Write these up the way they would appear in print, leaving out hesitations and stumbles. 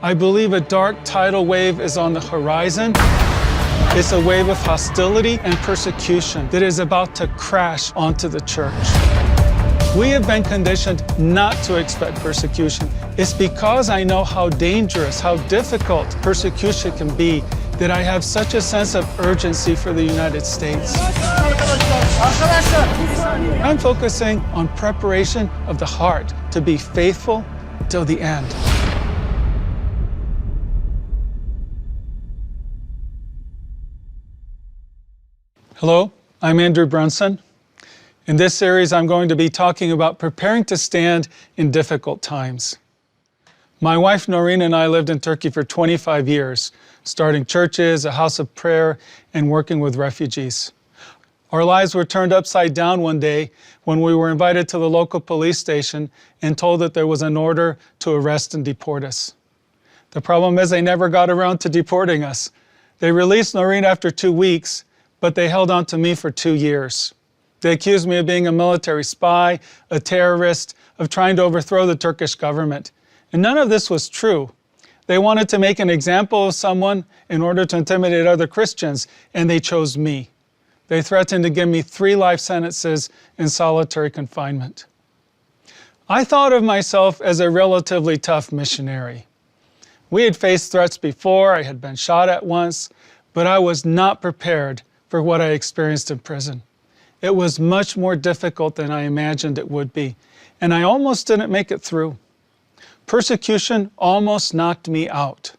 I believe a dark tidal wave is on the horizon. It's a wave of hostility and persecution that is about to crash onto the church. We have been conditioned not to expect persecution. It's because I know how dangerous, how difficult persecution can be that I have such a sense of urgency for the United States. I'm focusing on preparation of the heart to be faithful till the end. Hello, I'm Andrew Brunson. In this series, I'm going to be talking about preparing to stand in difficult times. My wife Noreen and I lived in Turkey for 25 years, starting churches, a house of prayer, and working with refugees. Our lives were turned upside down one day when we were invited to the local police station and told that there was an order to arrest and deport us. The problem is they never got around to deporting us. They released Noreen after 2 weeks, but they held on to me for 2 years. They accused me of being a military spy, a terrorist, of trying to overthrow the Turkish government. And none of this was true. They wanted to make an example of someone in order to intimidate other Christians, and they chose me. They threatened to give me 3 life sentences in solitary confinement. I thought of myself as a relatively tough missionary. We had faced threats before, I had been shot at once, but I was not prepared for what I experienced in prison. It was much more difficult than I imagined it would be, and I almost didn't make it through. Persecution almost knocked me out.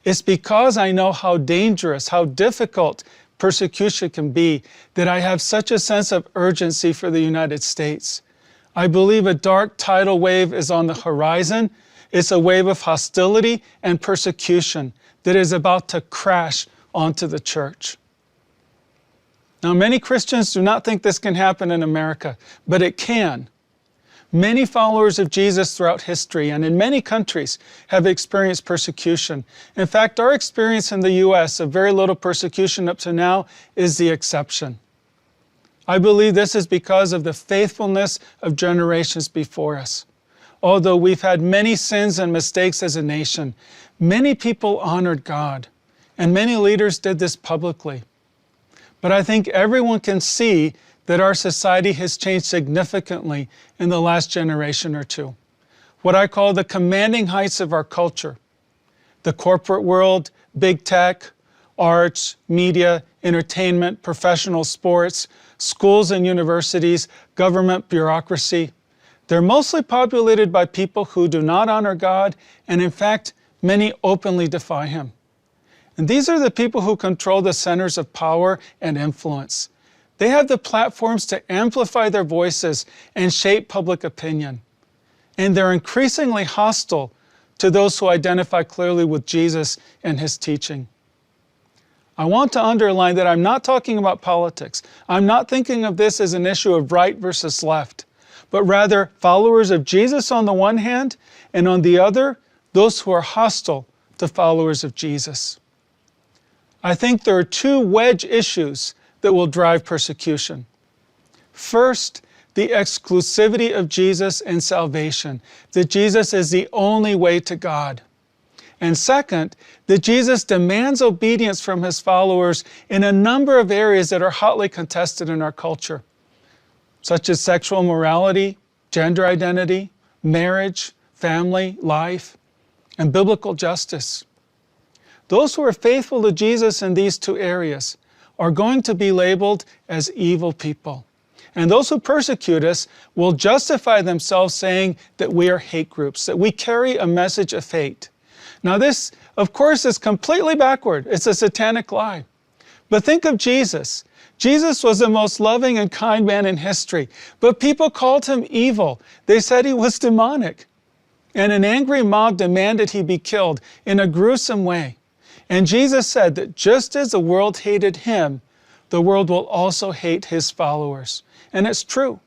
It's because I know how dangerous, how difficult persecution can be that I have such a sense of urgency for the United States. I believe a dark tidal wave is on the horizon. It's a wave of hostility and persecution that is about to crash onto the church. Now, many Christians do not think this can happen in America, but it can. Many followers of Jesus throughout history and in many countries have experienced persecution. In fact, our experience in the U.S. of very little persecution up to now is the exception. I believe this is because of the faithfulness of generations before us. Although we've had many sins and mistakes as a nation, many people honored God, and many leaders did this publicly. But I think everyone can see that our society has changed significantly in the last generation or two. What I call the commanding heights of our culture. The corporate world, big tech, arts, media, entertainment, professional sports, schools and universities, government bureaucracy. They're mostly populated by people who do not honor God, and in fact, many openly defy Him. And these are the people who control the centers of power and influence. They have the platforms to amplify their voices and shape public opinion. And they're increasingly hostile to those who identify clearly with Jesus and His teaching. I want to underline that I'm not talking about politics. I'm not thinking of this as an issue of right versus left, but rather followers of Jesus on the one hand, and on the other, those who are hostile to followers of Jesus. I think there are 2 wedge issues that will drive persecution. First, the exclusivity of Jesus and salvation, that Jesus is the only way to God. And second, that Jesus demands obedience from His followers in a number of areas that are hotly contested in our culture, such as sexual morality, gender identity, marriage, family, life, and biblical justice. Those who are faithful to Jesus in these 2 areas are going to be labeled as evil people. And those who persecute us will justify themselves saying that we are hate groups, that we carry a message of hate. Now this, of course, is completely backward. It's a satanic lie. But think of Jesus. Jesus was the most loving and kind man in history, but people called Him evil. They said He was demonic. And an angry mob demanded He be killed in a gruesome way. And Jesus said that just as the world hated Him, the world will also hate His followers. And it's true.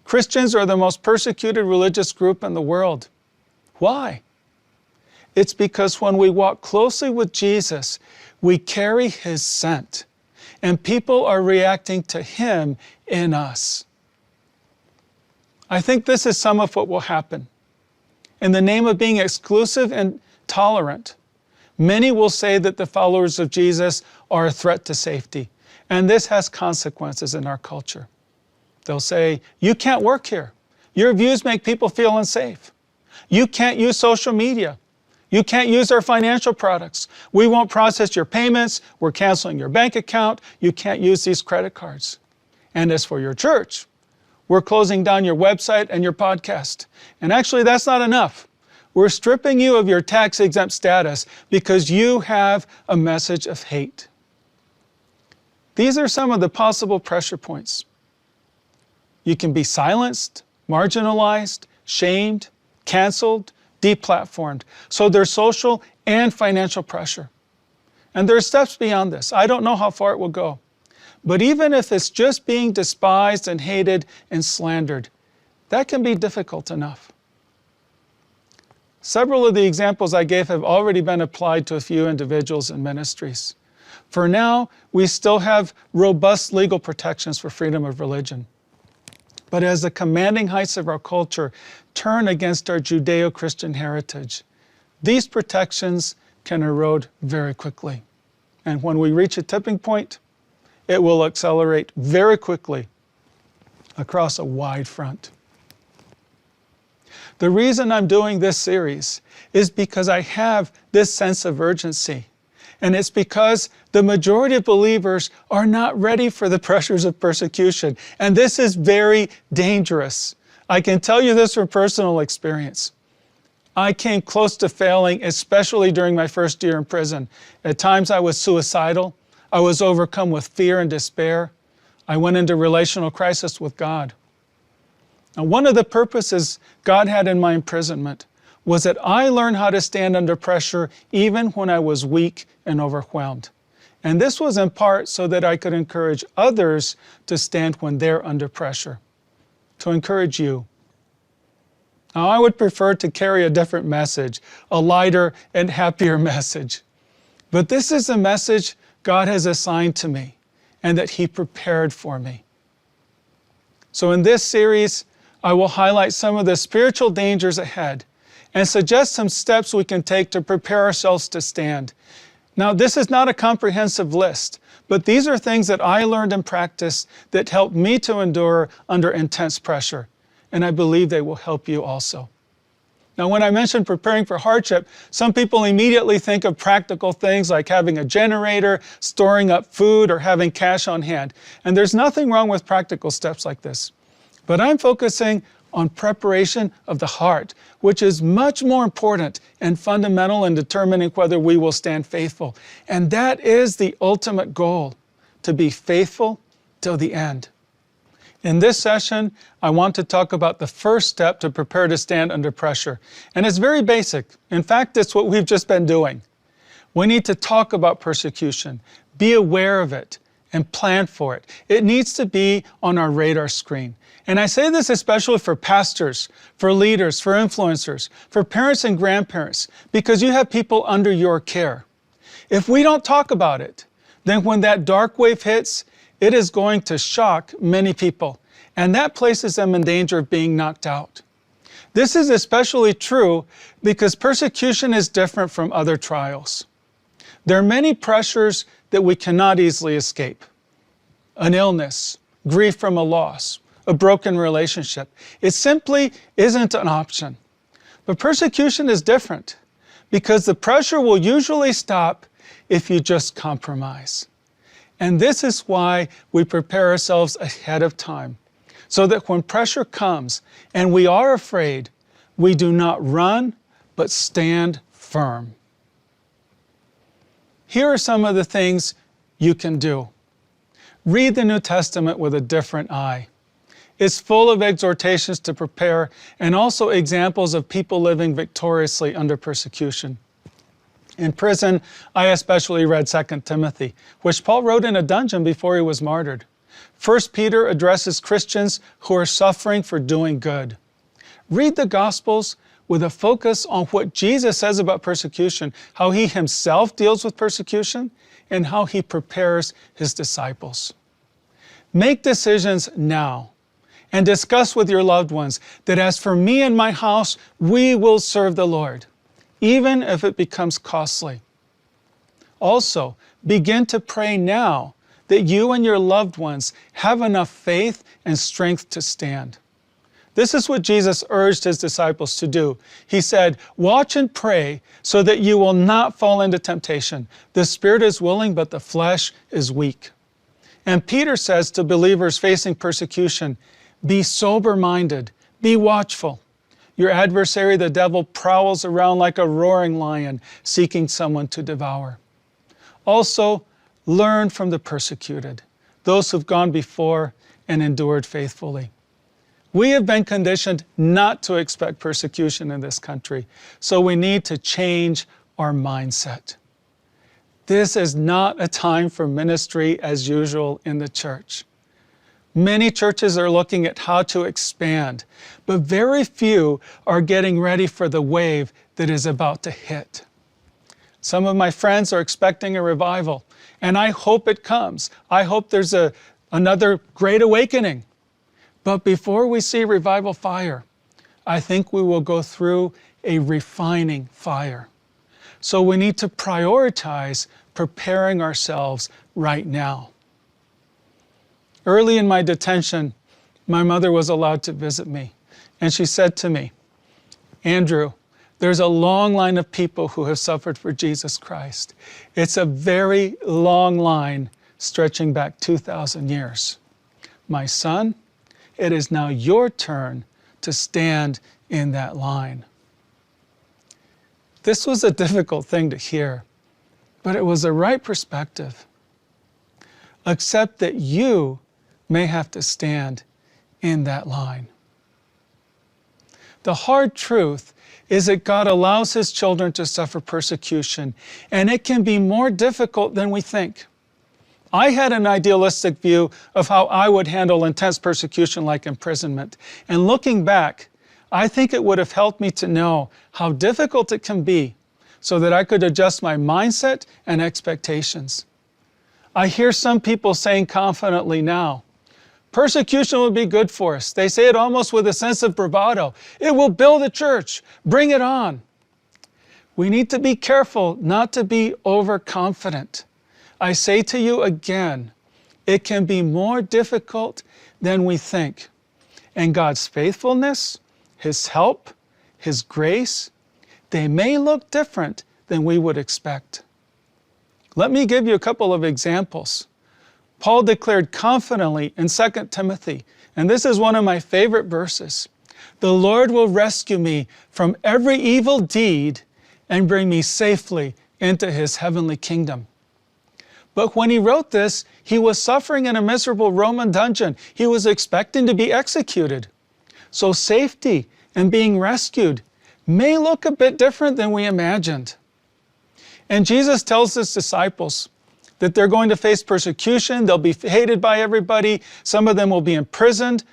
Christians are the most persecuted religious group in the world. Why? It's because when we walk closely with Jesus, we carry His scent, and people are reacting to Him in us. I think this is some of what will happen. In the name of being exclusive and tolerant. Many will say that the followers of Jesus are a threat to safety, and this has consequences in our culture. They'll say, you can't work here. Your views make people feel unsafe. You can't use social media. You can't use our financial products. We won't process your payments. We're canceling your bank account. You can't use these credit cards. And as for your church, we're closing down your website and your podcast. And actually, that's not enough. We're stripping you of your tax-exempt status because you have a message of hate. These are some of the possible pressure points. You can be silenced, marginalized, shamed, canceled, deplatformed. So there's social and financial pressure. And there are steps beyond this. I don't know how far it will go. But even if it's just being despised and hated and slandered, that can be difficult enough. Several of the examples I gave have already been applied to a few individuals and ministries. For now, we still have robust legal protections for freedom of religion. But as the commanding heights of our culture turn against our Judeo-Christian heritage, these protections can erode very quickly. And when we reach a tipping point, it will accelerate very quickly across a wide front. The reason I'm doing this series is because I have this sense of urgency. And it's because the majority of believers are not ready for the pressures of persecution. And this is very dangerous. I can tell you this from personal experience. I came close to failing, especially during my first year in prison. At times I was suicidal. I was overcome with fear and despair. I went into relational crisis with God. Now, one of the purposes God had in my imprisonment was that I learned how to stand under pressure even when I was weak and overwhelmed. And this was in part so that I could encourage others to stand when they're under pressure, to encourage you. Now, I would prefer to carry a different message, a lighter and happier message. But this is a message God has assigned to me and that He prepared for me. So in this series, I will highlight some of the spiritual dangers ahead and suggest some steps we can take to prepare ourselves to stand. Now, this is not a comprehensive list, but these are things that I learned and practiced that helped me to endure under intense pressure, and I believe they will help you also. Now, when I mention preparing for hardship, some people immediately think of practical things like having a generator, storing up food, or having cash on hand. And there's nothing wrong with practical steps like this. But I'm focusing on preparation of the heart, which is much more important and fundamental in determining whether we will stand faithful. And that is the ultimate goal, to be faithful till the end. In this session, I want to talk about the first step to prepare to stand under pressure. And it's very basic. In fact, it's what we've just been doing. We need to talk about persecution, be aware of it, and plan for it. It needs to be on our radar screen. And I say this especially for pastors, for leaders, for influencers, for parents and grandparents, because you have people under your care. If we don't talk about it, then when that dark wave hits, it is going to shock many people, and that places them in danger of being knocked out. This is especially true because persecution is different from other trials. There are many pressures that we cannot easily escape. An illness, grief from a loss, a broken relationship. It simply isn't an option. But persecution is different because the pressure will usually stop if you just compromise. And this is why we prepare ourselves ahead of time, so that when pressure comes and we are afraid, we do not run, but stand firm. Here are some of the things you can do. Read the New Testament with a different eye. It's full of exhortations to prepare and also examples of people living victoriously under persecution. In prison, I especially read 2 Timothy, which Paul wrote in a dungeon before he was martyred. 1 Peter addresses Christians who are suffering for doing good. Read the Gospels with a focus on what Jesus says about persecution, how He Himself deals with persecution, and how He prepares His disciples. Make decisions now and discuss with your loved ones that as for me and my house, we will serve the Lord. even if it becomes costly. Also, begin to pray now that you and your loved ones have enough faith and strength to stand. This is what Jesus urged his disciples to do. He said, "Watch and pray so that you will not fall into temptation. The spirit is willing, but the flesh is weak." And Peter says to believers facing persecution, "Be sober-minded, be watchful. Your adversary, the devil, prowls around like a roaring lion, seeking someone to devour." Also, learn from the persecuted, those who've gone before and endured faithfully. We have been conditioned not to expect persecution in this country, so we need to change our mindset. This is not a time for ministry as usual in the church. Many churches are looking at how to expand, but very few are getting ready for the wave that is about to hit. Some of my friends are expecting a revival, and I hope it comes. I hope there's another great awakening. But before we see revival fire, I think we will go through a refining fire. So we need to prioritize preparing ourselves right now. Early in my detention, my mother was allowed to visit me, and she said to me, "Andrew, there's a long line of people who have suffered for Jesus Christ. It's a very long line stretching back 2,000 years. My son, it is now your turn to stand in that line." This was a difficult thing to hear, but it was the right perspective. Accept that you may have to stand in that line. The hard truth is that God allows his children to suffer persecution, and it can be more difficult than we think. I had an idealistic view of how I would handle intense persecution like imprisonment, and looking back, I think it would have helped me to know how difficult it can be so that I could adjust my mindset and expectations. I hear some people saying confidently now, "Persecution will be good for us." They say it almost with a sense of bravado. "It will build a church. Bring it on." We need to be careful not to be overconfident. I say to you again, it can be more difficult than we think. And God's faithfulness, his help, his grace, they may look different than we would expect. Let me give you a couple of examples. Paul declared confidently in 2 Timothy, and this is one of my favorite verses, "The Lord will rescue me from every evil deed and bring me safely into his heavenly kingdom." But when he wrote this, he was suffering in a miserable Roman dungeon. He was expecting to be executed. So safety and being rescued may look a bit different than we imagined. And Jesus tells his disciples that they're going to face persecution, they'll be hated by everybody, some of them will be imprisoned,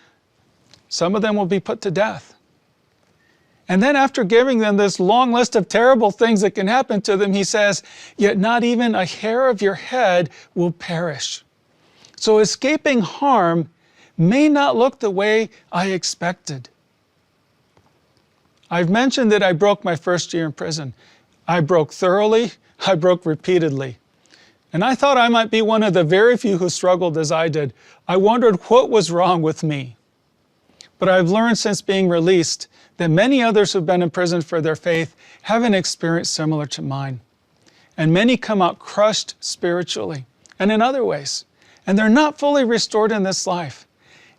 some of them will be put to death. And then after giving them this long list of terrible things that can happen to them, he says, "Yet not even a hair of your head will perish." So escaping harm may not look the way I expected. I've mentioned that I broke my first year in prison. I broke thoroughly, I broke repeatedly. And I thought I might be one of the very few who struggled as I did. I wondered what was wrong with me. But I've learned since being released that many others who've been in prison for their faith have an experience similar to mine. And many come out crushed spiritually and in other ways. And they're not fully restored in this life.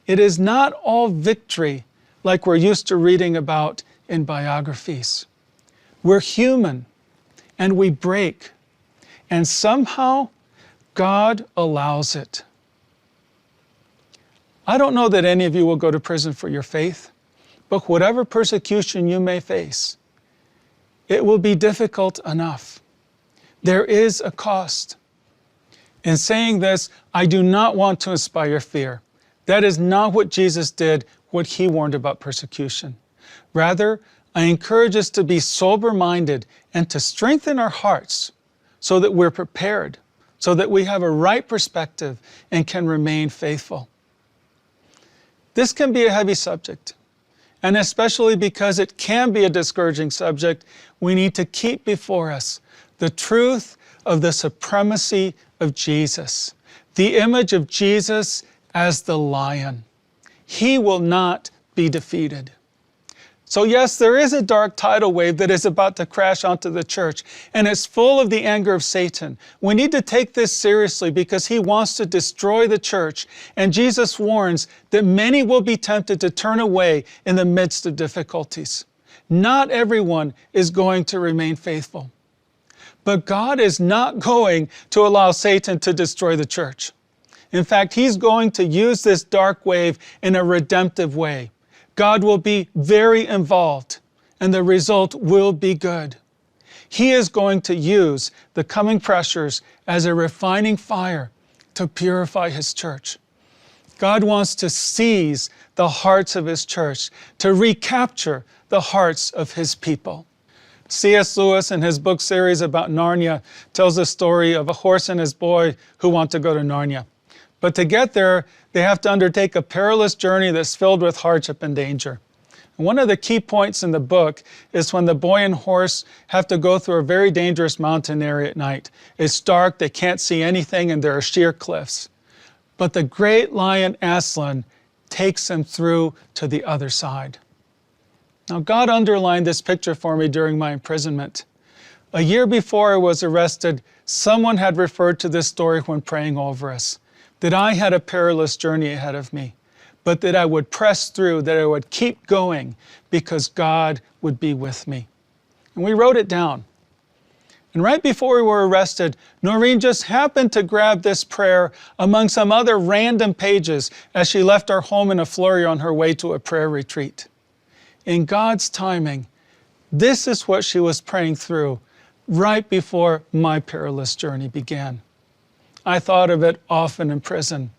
It is not all victory like we're used to reading about in biographies. We're human and we break. And somehow God allows it. I don't know that any of you will go to prison for your faith, but whatever persecution you may face, it will be difficult enough. There is a cost. In saying this, I do not want to inspire fear. That is not what Jesus did, what he warned about persecution. Rather, I encourage us to be sober-minded and to strengthen our hearts so that we're prepared, so that we have a right perspective and can remain faithful. This can be a heavy subject, and especially because it can be a discouraging subject, we need to keep before us the truth of the supremacy of Jesus, the image of Jesus as the lion. He will not be defeated. So yes, there is a dark tidal wave that is about to crash onto the church, and it's full of the anger of Satan. We need to take this seriously because he wants to destroy the church, and Jesus warns that many will be tempted to turn away in the midst of difficulties. Not everyone is going to remain faithful. But God is not going to allow Satan to destroy the church. In fact, he's going to use this dark wave in a redemptive way. God will be very involved, and the result will be good. He is going to use the coming pressures as a refining fire to purify his church. God wants to seize the hearts of his church, to recapture the hearts of his people. C.S. Lewis, in his book series about Narnia, tells the story of a horse and his boy who want to go to Narnia. But to get there, they have to undertake a perilous journey that's filled with hardship and danger. And one of the key points in the book is when the boy and horse have to go through a very dangerous mountain area at night. It's dark, they can't see anything, and there are sheer cliffs. But the great lion Aslan takes them through to the other side. Now, God underlined this picture for me during my imprisonment. A year before I was arrested, someone had referred to this story when praying over us, that I had a perilous journey ahead of me, but that I would press through, that I would keep going because God would be with me. And we wrote it down. And right before we were arrested, Noreen just happened to grab this prayer among some other random pages as she left our home in a flurry on her way to a prayer retreat. In God's timing, this is what she was praying through right before my perilous journey began. I thought of it often in prison.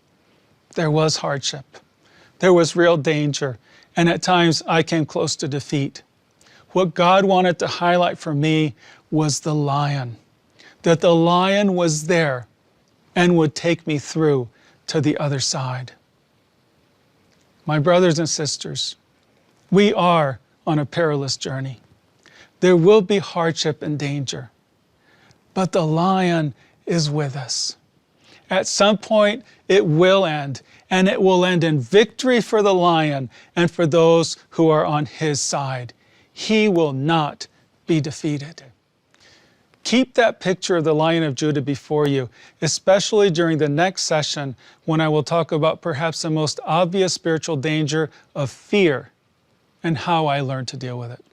There was hardship. There was real danger. And at times I came close to defeat. What God wanted to highlight for me was the lion. That the lion was there and would take me through to the other side. My brothers and sisters, we are on a perilous journey. There will be hardship and danger. But the lion is with us. At some point, it will end, and it will end in victory for the lion and for those who are on his side. He will not be defeated. Keep that picture of the Lion of Judah before you, especially during the next session when I will talk about perhaps the most obvious spiritual danger of fear and how I learned to deal with it.